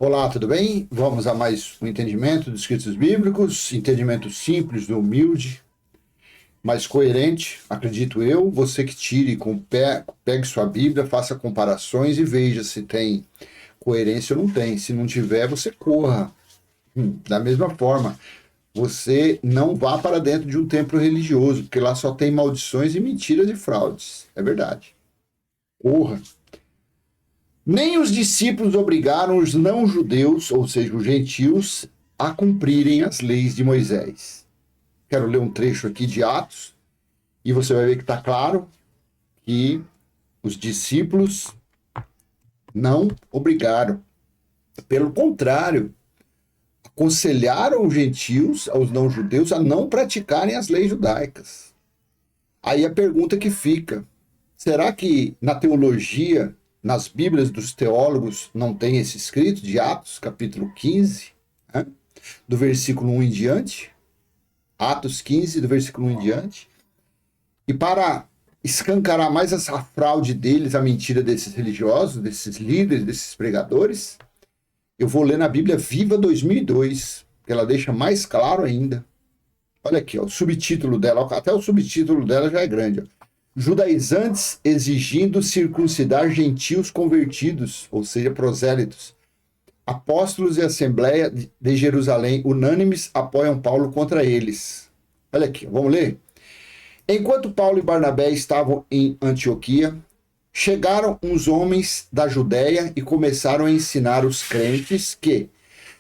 Olá, tudo bem? Vamos a mais um entendimento dos escritos bíblicos, entendimento simples, humilde, mas coerente, acredito eu. Você que tire pegue sua Bíblia, faça comparações e veja se tem coerência ou não tem. Se não tiver, você corra. Da mesma forma, você não vá para dentro de um templo religioso, porque lá só tem maldições e mentiras e fraudes. É verdade. Corra. Nem os discípulos obrigaram os não-judeus, ou seja, os gentios, a cumprirem as leis de Moisés. Quero ler um trecho aqui de Atos, e você vai ver que está claro que os discípulos não obrigaram. Pelo contrário, aconselharam os gentios, aos não-judeus, a não praticarem as leis judaicas. Aí a pergunta que fica, será que na teologia, nas Bíblias dos teólogos, não tem esse escrito de Atos, capítulo 15, né? Do versículo 1 em diante? Atos 15, do versículo 1 em diante. E para escancarar mais essa fraude deles, a mentira desses religiosos, desses líderes, desses pregadores, eu vou ler na Bíblia Viva 2002, que ela deixa mais claro ainda. Olha aqui, ó, o subtítulo dela, até o subtítulo dela já é grande, ó. Judaizantes exigindo circuncidar gentios convertidos, ou seja, prosélitos. Apóstolos e Assembleia de Jerusalém, unânimes, apoiam Paulo contra eles. Olha aqui, vamos ler? Enquanto Paulo e Barnabé estavam em Antioquia, chegaram uns homens da Judéia e começaram a ensinar os crentes que,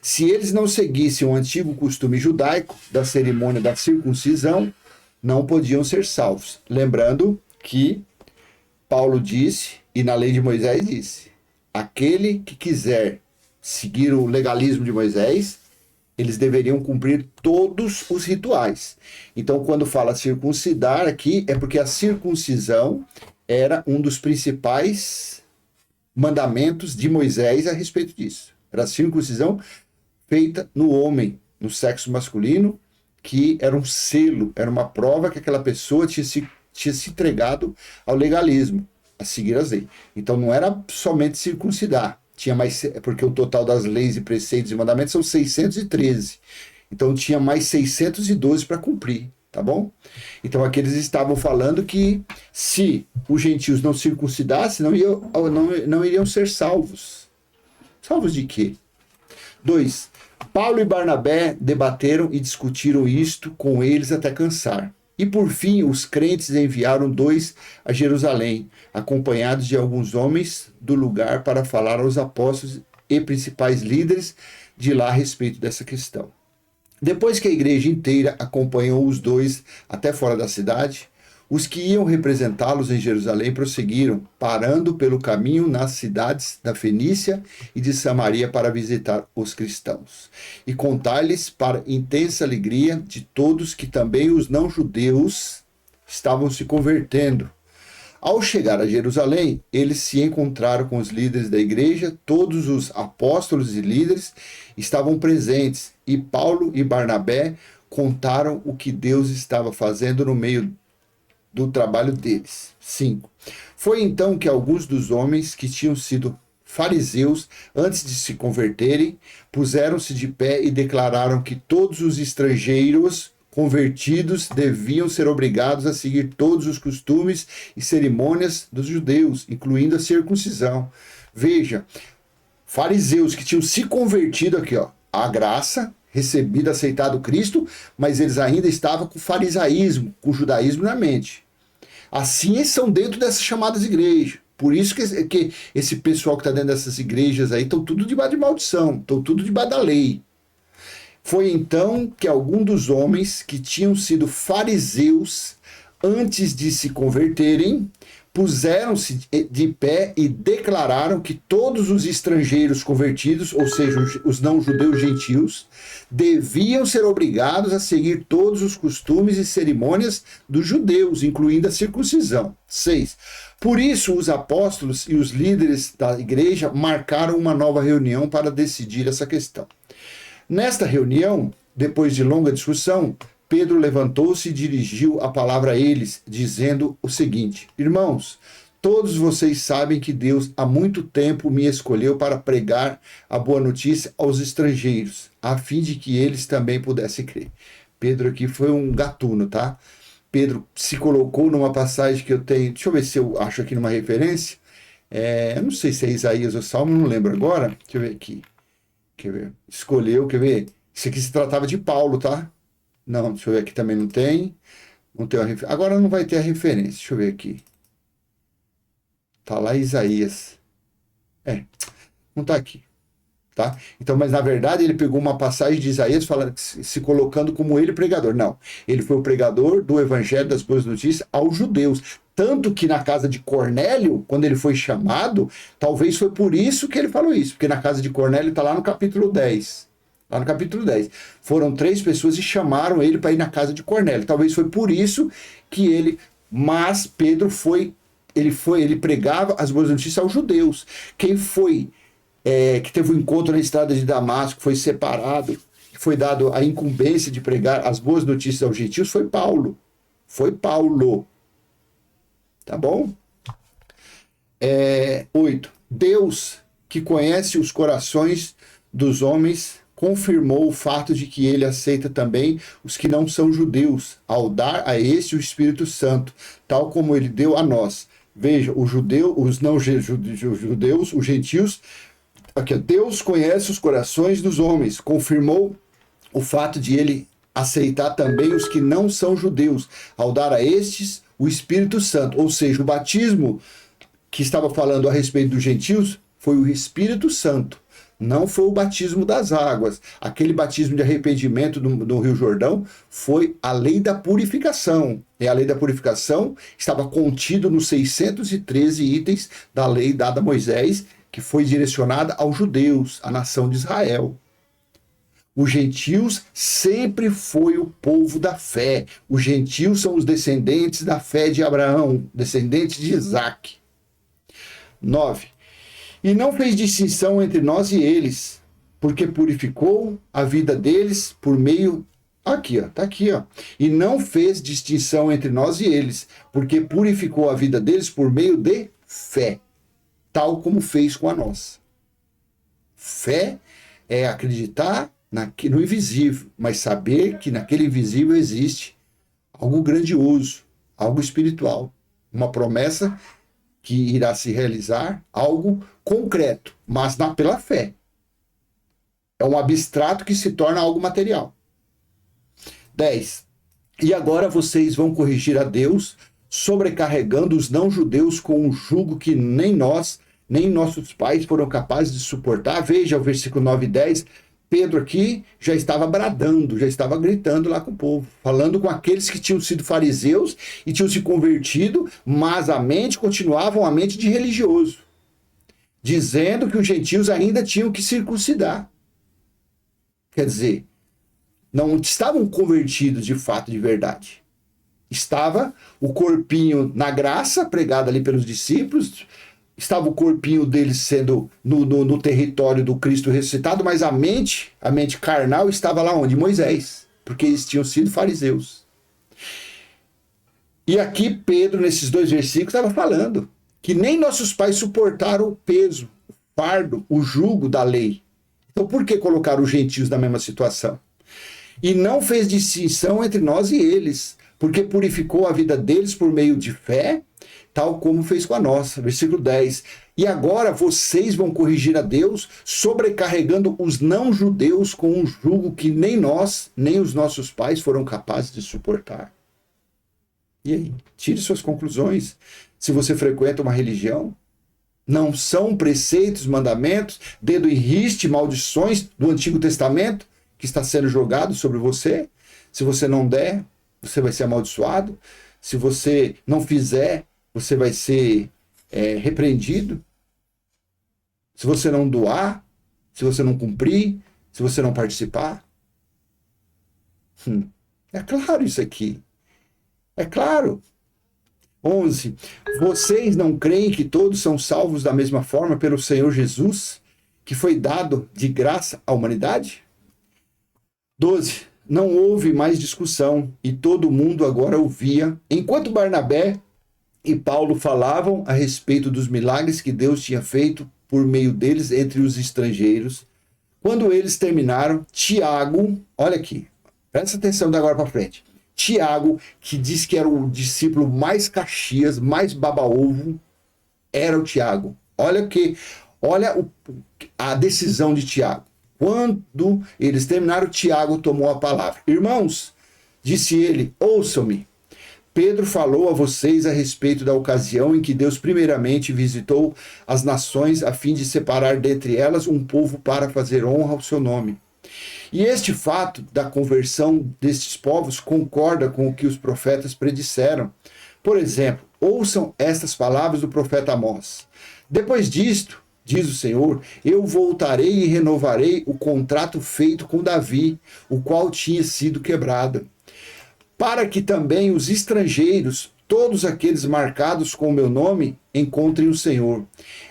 se eles não seguissem o antigo costume judaico da cerimônia da circuncisão, não podiam ser salvos. Lembrando que Paulo disse, e na lei de Moisés disse, aquele que quiser seguir o legalismo de Moisés, eles deveriam cumprir todos os rituais. Então, quando fala circuncidar aqui, é porque a circuncisão era um dos principais mandamentos de Moisés a respeito disso. Era a circuncisão feita no homem, no sexo masculino, que era um selo, era uma prova que aquela pessoa tinha se entregado ao legalismo, a seguir as leis. Então não era somente circuncidar, tinha mais, porque o total das leis e preceitos e mandamentos são 613. Então tinha mais 612 para cumprir, tá bom? Então aqui eles estavam falando que se os gentios não circuncidassem, não iriam ser salvos. Salvos de quê? 2. Paulo e Barnabé debateram e discutiram isto com eles até cansar. E por fim, os crentes enviaram 2 a Jerusalém, acompanhados de alguns homens do lugar para falar aos apóstolos e principais líderes de lá a respeito dessa questão. Depois que a igreja inteira acompanhou os 2 até fora da cidade, os que iam representá-los em Jerusalém prosseguiram, parando pelo caminho nas cidades da Fenícia e de Samaria para visitar os cristãos e contar-lhes para intensa alegria de todos que também os não-judeus estavam se convertendo. Ao chegar a Jerusalém, eles se encontraram com os líderes da igreja, todos os apóstolos e líderes estavam presentes, e Paulo e Barnabé contaram o que Deus estava fazendo no meio do trabalho deles. 5. Foi então que alguns dos homens que tinham sido fariseus, antes de se converterem, puseram-se de pé e declararam que todos os estrangeiros convertidos deviam ser obrigados a seguir todos os costumes e cerimônias dos judeus, incluindo a circuncisão. Veja, fariseus que tinham se convertido aqui, ó, à graça, recebido, aceitado Cristo, mas eles ainda estavam com o farisaísmo, com o judaísmo na mente. Assim eles são dentro dessas chamadas igrejas. Por isso que esse pessoal que está dentro dessas igrejas aí estão tudo debaixo de maldição, estão tudo debaixo da lei. Foi então que algum dos homens que tinham sido fariseus antes de se converterem, puseram-se de pé e declararam que todos os estrangeiros convertidos, ou seja, os não-judeus gentios, deviam ser obrigados a seguir todos os costumes e cerimônias dos judeus, incluindo a circuncisão. 6. Por isso, os apóstolos e os líderes da igreja marcaram uma nova reunião para decidir essa questão. Nesta reunião, depois de longa discussão, Pedro levantou-se e dirigiu a palavra a eles, dizendo o seguinte: Irmãos, Todos vocês sabem que Deus há muito tempo me escolheu para pregar a boa notícia aos estrangeiros, a fim de que eles também pudessem crer. Pedro aqui foi um gatuno, tá? Pedro se colocou numa passagem que eu tenho, deixa eu ver se eu acho aqui numa referência, eu não sei se é Isaías ou Salmo, não lembro agora, deixa eu ver aqui, quer ver, escolheu, quer ver, isso aqui se tratava de Paulo, tá? Não, deixa eu ver aqui também não tem uma referência, agora não vai ter a referência, deixa eu ver aqui. Tá lá Isaías. Não tá aqui. Tá? Então, mas na verdade ele pegou uma passagem de Isaías falando, se colocando como ele pregador. Não. Ele foi o pregador do evangelho das boas notícias aos judeus. Tanto que na casa de Cornélio, quando ele foi chamado, talvez foi por isso que ele falou isso. Porque na casa de Cornélio está lá no capítulo 10. Lá no capítulo 10. Foram 3 pessoas e chamaram ele para ir na casa de Cornélio. Talvez foi por isso que ele... Mas Pedro ele pregava as boas notícias aos judeus. Quem foi que teve um encontro na estrada de Damasco, foi separado, foi dado a incumbência de pregar as boas notícias aos gentios, foi Paulo. Foi Paulo. Tá bom? 8. Deus, que conhece os corações dos homens, confirmou o fato de que ele aceita também os que não são judeus, ao dar a este o Espírito Santo, tal como ele deu a nós. Veja, os não judeus, os gentios, aqui, Deus conhece os corações dos homens, confirmou o fato de ele aceitar também os que não são judeus, ao dar a estes o Espírito Santo. Ou seja, o batismo que estava falando a respeito dos gentios foi o Espírito Santo, não foi o batismo das águas. Aquele batismo de arrependimento do Rio Jordão foi a lei da purificação. E a lei da purificação estava contido nos 613 itens da lei dada a Moisés, que foi direcionada aos judeus, à nação de Israel. Os gentios sempre foi o povo da fé. Os gentios são os descendentes da fé de Abraão, descendentes de Isaac. 9. E não fez distinção entre nós e eles, porque purificou a vida deles por meio... Aqui, ó, tá aqui, ó. E não fez distinção entre nós e eles, porque purificou a vida deles por meio de fé, tal como fez com a nossa. Fé é acreditar no invisível, mas saber que naquele invisível existe algo grandioso, algo espiritual, uma promessa que irá se realizar, algo concreto, mas pela fé. É um abstrato que se torna algo material. 10. E agora vocês vão corrigir a Deus, sobrecarregando os não-judeus com um jugo que nem nós, nem nossos pais foram capazes de suportar. Veja o versículo 9 e 10. Pedro aqui já estava bradando, já estava gritando lá com o povo, falando com aqueles que tinham sido fariseus e tinham se convertido, mas a mente continuavam a mente de religioso, dizendo que os gentios ainda tinham que circuncidar. Quer dizer, não estavam convertidos de fato, de verdade. Estava o corpinho na graça, pregado ali pelos discípulos, estava o corpinho deles sendo no território do Cristo ressuscitado, mas a mente carnal estava lá onde? Moisés, porque eles tinham sido fariseus. E aqui Pedro, nesses 2 versículos, estava falando que nem nossos pais suportaram o peso, o fardo, o jugo da lei. Então por que colocar os gentios na mesma situação? E não fez distinção entre nós e eles, porque purificou a vida deles por meio de fé, tal como fez com a nossa. Versículo 10. E agora vocês vão corrigir a Deus, sobrecarregando os não-judeus com um jugo que nem nós, nem os nossos pais foram capazes de suportar. E aí? Tire suas conclusões. Se você frequenta uma religião, não são preceitos, mandamentos, dedo em riste, maldições do Antigo Testamento que está sendo jogado sobre você? Se você não der, você vai ser amaldiçoado. Se você não fizer, você vai ser repreendido. Se você não doar, se você não cumprir, se você não participar. É claro isso aqui. É claro. 11. Vocês não creem que todos são salvos da mesma forma pelo Senhor Jesus, que foi dado de graça à humanidade? 12. Não houve mais discussão e todo mundo agora ouvia, enquanto Barnabé e Paulo falavam a respeito dos milagres que Deus tinha feito por meio deles entre os estrangeiros. Quando eles terminaram, Tiago, olha aqui, presta atenção da agora para frente. Tiago, que diz que era o discípulo mais Caxias, mais baba-ovo, era o Tiago. Olha a decisão de Tiago. Quando eles terminaram, Tiago tomou a palavra. Irmãos, disse ele, ouçam-me. Pedro falou a vocês a respeito da ocasião em que Deus primeiramente visitou as nações a fim de separar dentre elas um povo para fazer honra ao seu nome. E este fato da conversão destes povos concorda com o que os profetas predisseram. Por exemplo, ouçam estas palavras do profeta Amós. Depois disto, diz o Senhor, eu voltarei e renovarei o contrato feito com Davi, o qual tinha sido quebrado, para que também os estrangeiros, todos aqueles marcados com o meu nome, encontrem o Senhor.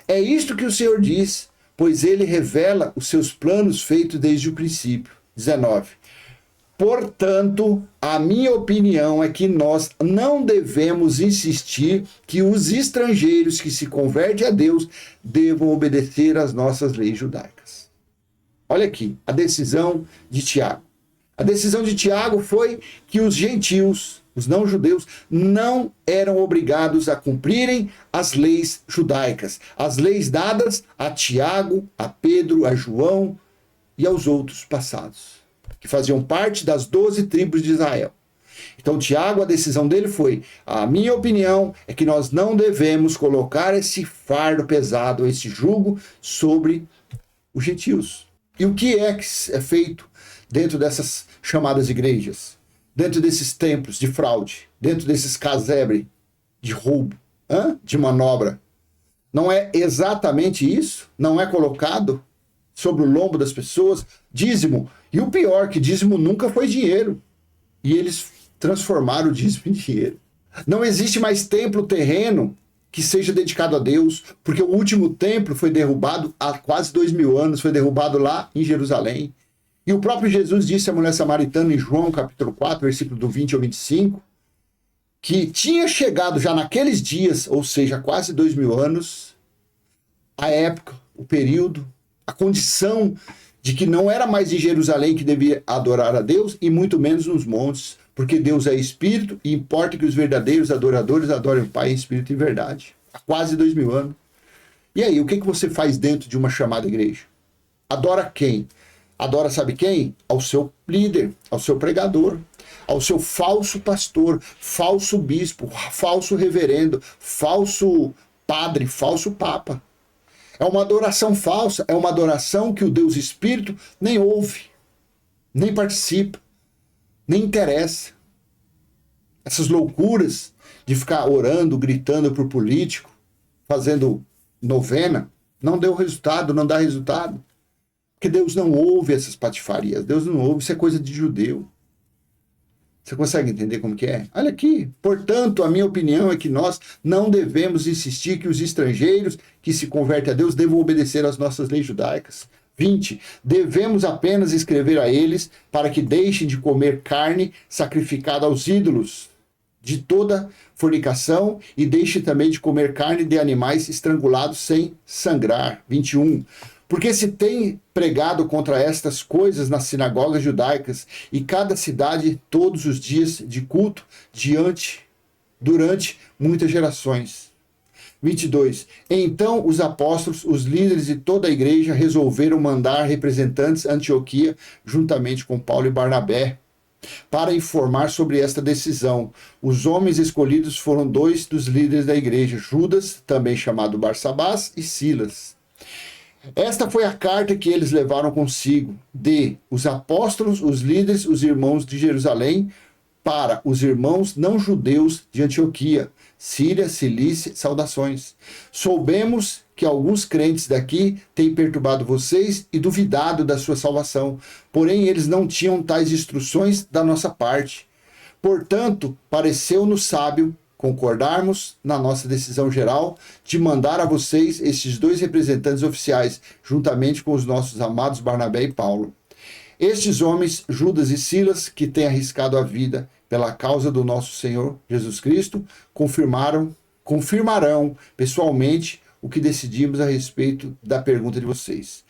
É isto que o Senhor diz, pois ele revela os seus planos feitos desde o princípio. 19. Portanto, a minha opinião é que nós não devemos insistir que os estrangeiros que se convertem a Deus devam obedecer às nossas leis judaicas. Olha aqui, a decisão de Tiago. A decisão de Tiago foi que os gentios, os não-judeus, não eram obrigados a cumprirem as leis judaicas, as leis dadas a Tiago, a Pedro, a João e aos outros passados, que faziam parte das 12 tribos de Israel. Então, Tiago, a decisão dele foi, a minha opinião é que nós não devemos colocar esse fardo pesado, esse jugo sobre os gentios. E o que é feito dentro dessas chamadas igrejas, dentro desses templos de fraude, dentro desses casebre de roubo, de manobra? Não é exatamente isso? Não é colocado sobre o lombo das pessoas dízimo? E o pior, que dízimo nunca foi dinheiro. E eles transformaram o dízimo em dinheiro. Não existe mais templo terreno que seja dedicado a Deus, porque o último templo foi derrubado há quase 2000 anos, foi derrubado lá em Jerusalém. E o próprio Jesus disse à mulher samaritana em João capítulo 4, versículo do 20 ao 25, que tinha chegado já naqueles dias, ou seja, quase 2000 anos, a época, o período, a condição de que não era mais em Jerusalém que devia adorar a Deus, e muito menos nos montes, porque Deus é espírito e importa que os verdadeiros adoradores adorem o Pai em espírito e verdade. Há quase 2000 anos. E aí, o que você faz dentro de uma chamada igreja? Adora quem? Adora, sabe quem? Ao seu líder, ao seu pregador, ao seu falso pastor, falso bispo, falso reverendo, falso padre, falso papa. É uma adoração falsa, é uma adoração que o Deus Espírito nem ouve, nem participa, nem interessa. Essas loucuras de ficar orando, gritando para o político, fazendo novena, não deu resultado, não dá resultado. Porque Deus não ouve essas patifarias, Deus não ouve, isso é coisa de judeu. Você consegue entender como que é? Olha aqui, portanto, a minha opinião é que nós não devemos insistir que os estrangeiros que se convertem a Deus devam obedecer às nossas leis judaicas. 20. Devemos apenas escrever a eles para que deixem de comer carne sacrificada aos ídolos, de toda fornicação, e deixem também de comer carne de animais estrangulados sem sangrar. 21. Porque se tem pregado contra estas coisas nas sinagogas judaicas, e cada cidade todos os dias de culto durante muitas gerações. 22. Então os apóstolos, os líderes e toda a igreja resolveram mandar representantes a Antioquia, juntamente com Paulo e Barnabé, para informar sobre esta decisão. Os homens escolhidos foram 2 dos líderes da igreja, Judas, também chamado Barsabás, e Silas. Esta foi a carta que eles levaram consigo, os apóstolos, os líderes, os irmãos de Jerusalém, para os irmãos não-judeus de Antioquia, Síria, Cilícia, saudações. Soubemos que alguns crentes daqui têm perturbado vocês e duvidado da sua salvação, porém eles não tinham tais instruções da nossa parte. Portanto, pareceu-nos sábio concordarmos na nossa decisão geral de mandar a vocês estes 2 representantes oficiais, juntamente com os nossos amados Barnabé e Paulo. Estes homens, Judas e Silas, que têm arriscado a vida pela causa do nosso Senhor Jesus Cristo, confirmaram confirmarão pessoalmente o que decidimos a respeito da pergunta de vocês.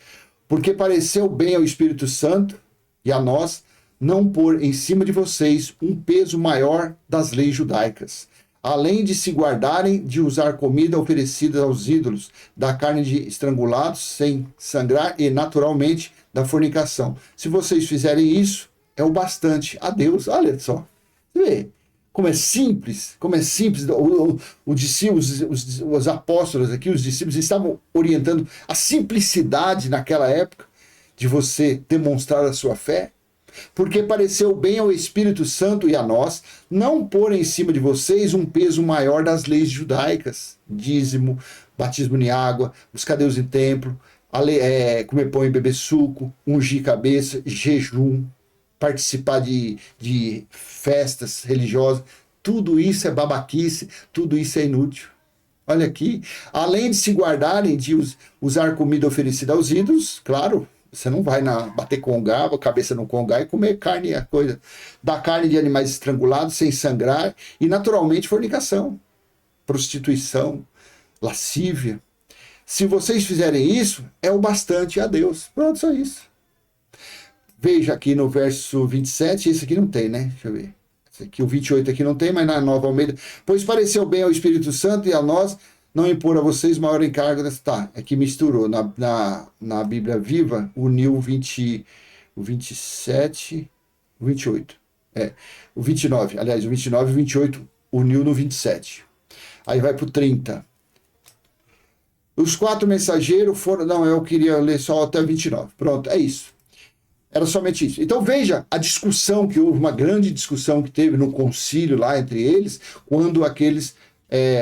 Porque pareceu bem ao Espírito Santo e a nós não pôr em cima de vocês um peso maior das leis judaicas, além de se guardarem de usar comida oferecida aos ídolos, da carne de estrangulados sem sangrar e, naturalmente, da fornicação. Se vocês fizerem isso, é o bastante a Deus. Olha só. Você vê como é simples, os apóstolos aqui, os discípulos, estavam orientando a simplicidade naquela época de você demonstrar a sua fé. Porque pareceu bem ao Espírito Santo e a nós não pôr em cima de vocês um peso maior das leis judaicas, dízimo, batismo em água, buscar Deus em templo, comer pão e beber suco, ungir cabeça, jejum, participar de festas religiosas. Tudo isso é babaquice, tudo isso é inútil. Olha aqui, além de se guardarem de usar comida oferecida aos ídolos, claro, você não vai bater congá, a cabeça no congá e comer carne, a coisa da carne de animais estrangulados sem sangrar e naturalmente fornicação, prostituição, lascívia. Se vocês fizerem isso, é o bastante a Deus. Pronto, só isso. Veja aqui no verso 27, esse aqui não tem, né? Deixa eu ver. Esse aqui, o 28 aqui não tem, mas na Nova Almeida. Pois pareceu bem ao Espírito Santo e a nós não impor a vocês maior encargo. Tá, é que misturou. Na Bíblia Viva, uniu o 27, o 28. O 29. Aliás, o 29 e o 28 uniu no 27. Aí vai para o 30. Os 4 mensageiros foram... Não, eu queria ler só até o 29. Pronto, é isso. Era somente isso. Então veja a discussão que houve, uma grande discussão que teve no concílio lá entre eles, quando aqueles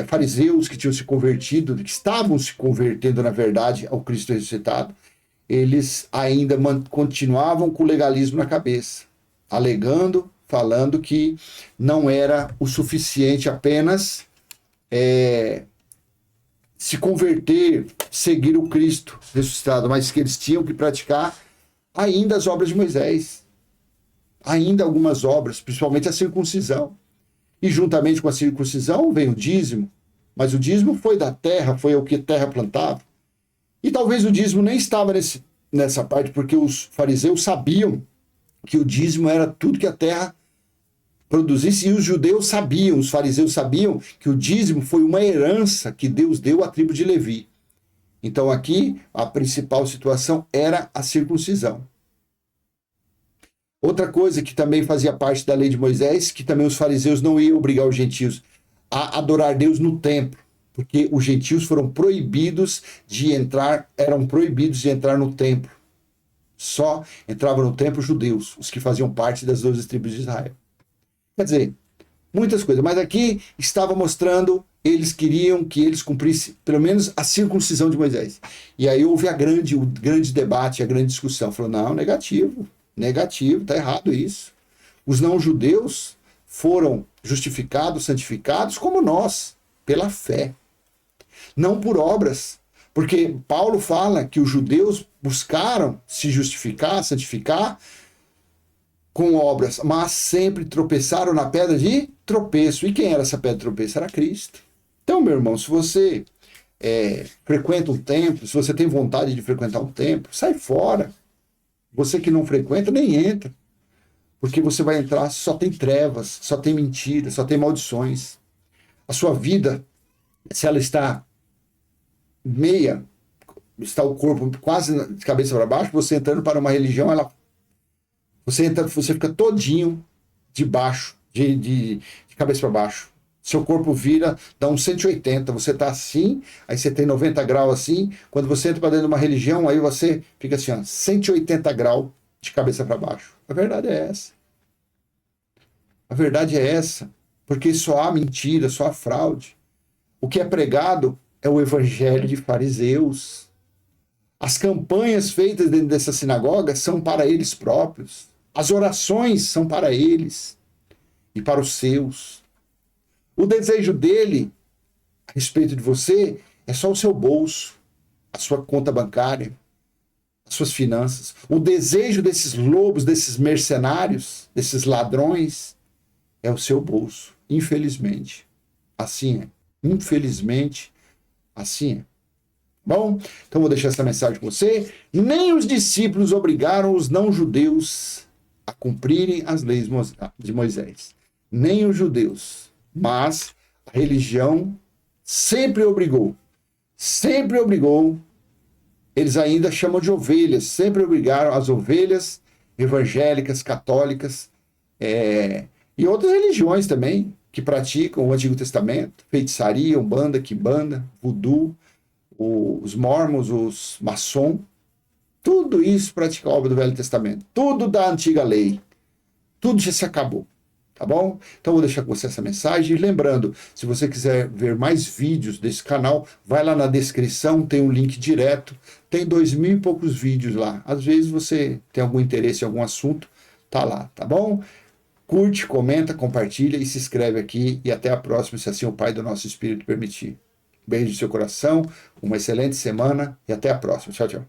fariseus que tinham se convertido, que estavam se convertendo na verdade ao Cristo ressuscitado, eles ainda continuavam com o legalismo na cabeça, alegando, falando que não era o suficiente apenas se converter, seguir o Cristo ressuscitado, mas que eles tinham que praticar ainda as obras de Moisés, ainda algumas obras, principalmente a circuncisão. E juntamente com a circuncisão vem o dízimo, mas o dízimo foi da terra, foi o que a terra plantava. E talvez o dízimo nem estava nessa parte, porque os fariseus sabiam que o dízimo era tudo que a terra produzisse, e os judeus sabiam, os fariseus sabiam que o dízimo foi uma herança que Deus deu à tribo de Levi. Então aqui a principal situação era a circuncisão. Outra coisa que também fazia parte da lei de Moisés, que também os fariseus não iam obrigar os gentios a adorar Deus no templo, porque os gentios eram proibidos de entrar no templo. Só entravam no templo judeus, os que faziam parte das 12 tribos de Israel. Quer dizer, muitas coisas, mas aqui estava mostrando, eles queriam que eles cumprissem pelo menos a circuncisão de Moisés. E aí houve o grande debate, a grande discussão. Falou, não, negativo, está errado isso. Os não-judeus foram justificados, santificados como nós, pela fé, não por obras. Porque Paulo fala que os judeus buscaram se justificar, santificar com obras, mas sempre tropeçaram na pedra de tropeço. E quem era essa pedra de tropeço? Era Cristo. Então, meu irmão, se você frequenta um templo, se você tem vontade de frequentar um templo, sai fora. Você que não frequenta, nem entra. Porque você vai entrar, só tem trevas, só tem mentira, só tem maldições. A sua vida, se ela está o corpo quase de cabeça para baixo, você entrando para uma religião, você fica todinho de baixo, de cabeça para baixo. Seu corpo vira, dá uns 180, você está assim, aí você tem 90 graus assim, quando você entra para dentro de uma religião, aí você fica assim, 180 graus de cabeça para baixo. A verdade é essa. A verdade é essa, porque só há mentira, só há fraude. O que é pregado é o evangelho de fariseus. As campanhas feitas dentro dessa sinagoga são para eles próprios. As orações são para eles e para os seus. O desejo dele a respeito de você é só o seu bolso, a sua conta bancária, as suas finanças. O desejo desses lobos, desses mercenários, desses ladrões, é o seu bolso. Infelizmente, assim é. Infelizmente, assim é. Bom, então vou deixar essa mensagem com você. Nem os discípulos obrigaram os não-judeus a cumprirem as leis de Moisés. Nem os judeus. Mas a religião sempre obrigou. Sempre obrigou. Eles ainda chamam de ovelhas. Sempre obrigaram as ovelhas evangélicas, católicas, e outras religiões também, que praticam o Antigo Testamento. Feitiçaria, umbanda, quimbanda, voodoo, os mormons, os maçom, tudo isso pratica a obra do Velho Testamento, tudo da antiga lei, tudo já se acabou, tá bom? Então vou deixar com você essa mensagem, e lembrando, se você quiser ver mais vídeos desse canal, vai lá na descrição, tem um link direto, tem 2.000 e poucos vídeos lá, às vezes você tem algum interesse em algum assunto, tá lá, tá bom? Curte, comenta, compartilha e se inscreve aqui, e até a próxima, se assim o Pai do nosso Espírito permitir. Beijo no seu coração, uma excelente semana e até a próxima. Tchau, tchau.